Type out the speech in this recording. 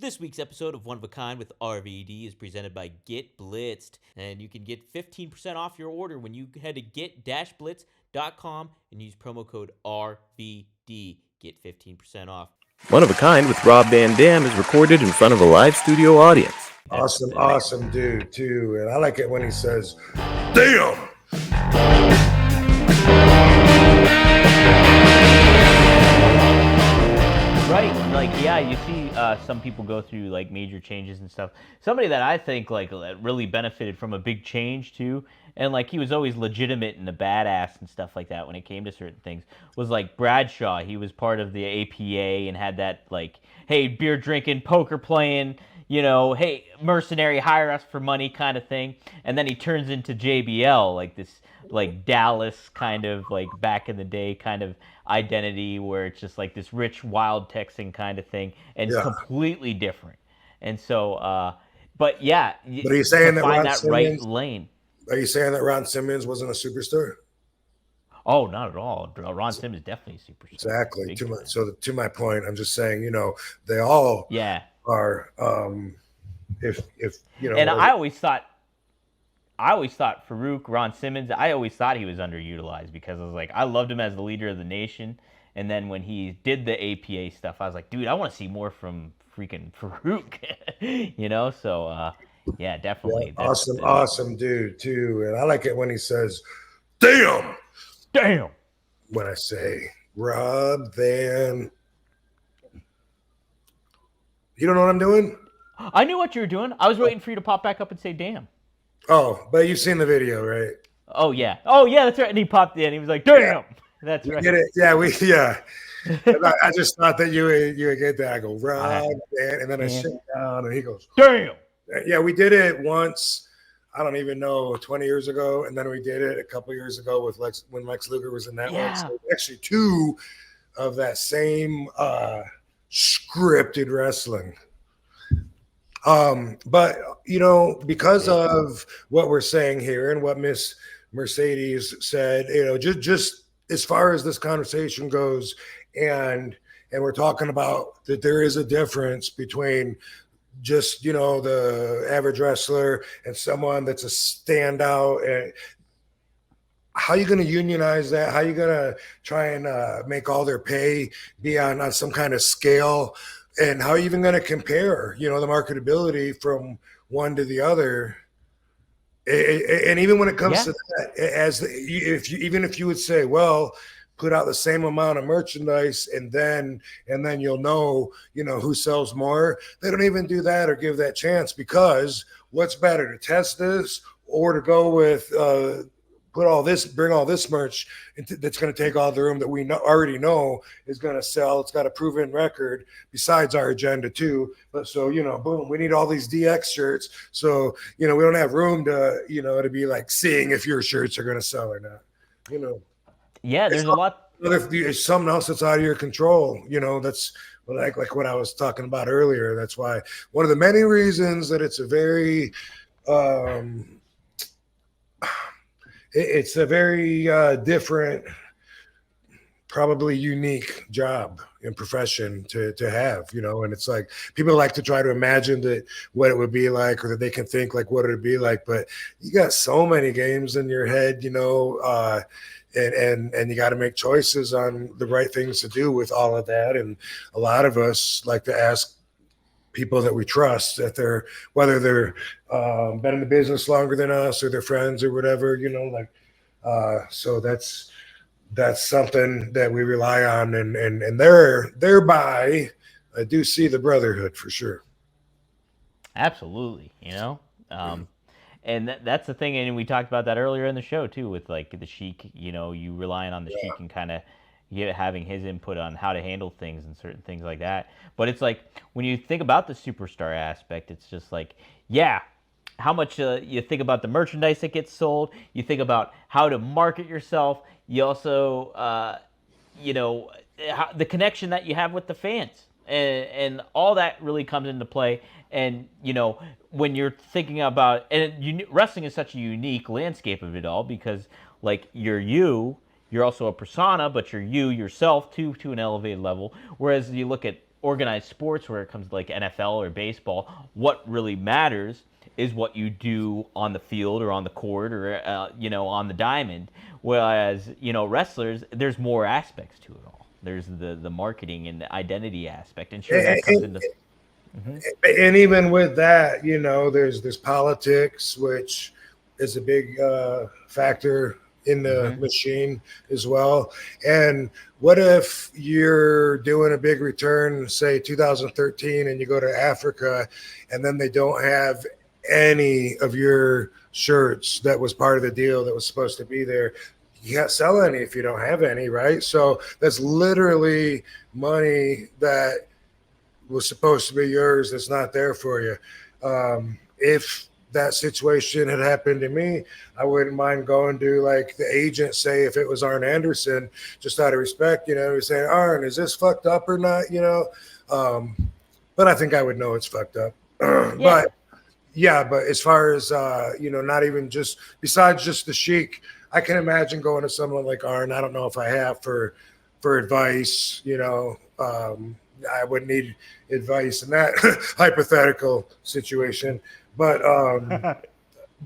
This week's episode of One of a Kind with RVD is presented by Get Blitzed, and you can get 15% off your order when you head to get-blitz.com and use promo code RVD. Get 15% off. One of a Kind with Rob Van Dam is recorded in front of a live studio audience. Awesome dude, too. And I like it when he says, damn! Right, like, yeah, you see some people go through, like, major changes and stuff. Somebody that I think, like, really benefited from a big change, too, and, like, he was always legitimate and a badass and stuff like that when it came to certain things, was, like, Bradshaw. He was part of the APA and had that, like, hey, beer drinking, poker playing, you know, hey, mercenary, hire us for money kind of thing. And then he turns into JBL, like this, like, Dallas kind of, like, back in the day kind of identity where it's just like this rich, wild Texan kind of thing, and it's completely different. And so, but yeah, but are you saying that find Ron that Simmons, right lane? Are you saying that Ron Simmons wasn't a superstar? Oh, not at all. Ron Simmons is definitely a superstar. Exactly. To my point, I'm just saying, you know, they all are. If you know, and I always thought Farooq, Ron Simmons, I always thought he was underutilized because I was like, I loved him as the leader of the nation. And then when he did the APA stuff, I was like, dude, I want to see more from freaking Farooq, you know? So, yeah, definitely. Yeah, awesome dude, too. And I like it when he says, damn. When I say, Rob Van. You don't know what I'm doing? I knew what you were doing. I was waiting for you to pop back up and say, damn. Oh, but you've seen the video, right? Oh, yeah, that's right. And he popped in. He was like, damn. Yeah. That's right. Get it? Yeah. I just thought that you would get that. I go, Rob, and then I sit down, and he goes, damn. Yeah, we did it once. I don't even know, 20 years ago, and then we did it a couple years ago with when Lex Luger was in that one. So actually, two of that same scripted wrestling. But you know, because of what we're saying here and what Miss Mercedes said, you know, just as far as this conversation goes, and we're talking about that there is a difference between just, you know, the average wrestler and someone that's a standout. And how are you going to unionize that? How are you going to try and make all their pay be on some kind of scale? And how are you even going to compare, you know, the marketability from one to the other? And even when it comes to that, even if you would say, well, put out the same amount of merchandise and then you'll know, you know, who sells more. They don't even do that or give that chance, because what's better, to test this or to go with bring all this merch that's going to take all the room that we already know is going to sell. It's got a proven record besides our agenda too. But so, you know, boom, we need all these DX shirts. So, you know, we don't have room to, you know, to be like seeing if your shirts are going to sell or not, you know. Yeah, there's a lot. It's something else that's out of your control. You know, that's like what I was talking about earlier. That's why one of the many reasons that it's a very it's a very different, probably unique job and profession to have, you know. And it's like people like to try to imagine that what it would be like, or that they can think like what it would be like, but you got so many games in your head, you know, and you got to make choices on the right things to do with all of that. And a lot of us like to ask people that we trust, that whether they're been in the business longer than us or they're friends or whatever, you know, like so that's something that we rely on, and thereby I do see the brotherhood for sure. Absolutely, you know. And that's the thing, and we talked about that earlier in the show too, with like the Sheik. You know, you relying on the Sheik and kind of having his input on how to handle things and certain things like that. But it's like when you think about the superstar aspect, it's just like, yeah, how much you think about the merchandise that gets sold. You think about how to market yourself. You also, you know, the connection that you have with the fans, and all that really comes into play. And, you know, when you're thinking about, and wrestling is such a unique landscape of it all, because like you're also a persona, but you're you yourself too, to an elevated level. Whereas you look at organized sports where it comes to like NFL or baseball, what really matters is what you do on the field or on the court or on the diamond. Whereas wrestlers, there's more aspects to it all. There's the marketing and the identity aspect, and sure that comes into. And even with that, there's politics, which is a big factor in the machine as well. And what if you're doing a big return, say 2013, and you go to Africa, and then they don't have any of your shirts that was part of the deal that was supposed to be there? You can't sell any if you don't have any, right? So that's literally money that was supposed to be yours that's not there for you. If that situation had happened to me, I wouldn't mind going to like the agent, say if it was Arn Anderson, just out of respect, saying, Arn, is this fucked up or not? But I think I would know it's fucked up. But as far as not even just besides just the Sheik, I can imagine going to someone like Arn. I don't know if I have for advice. I would need advice in that hypothetical situation. But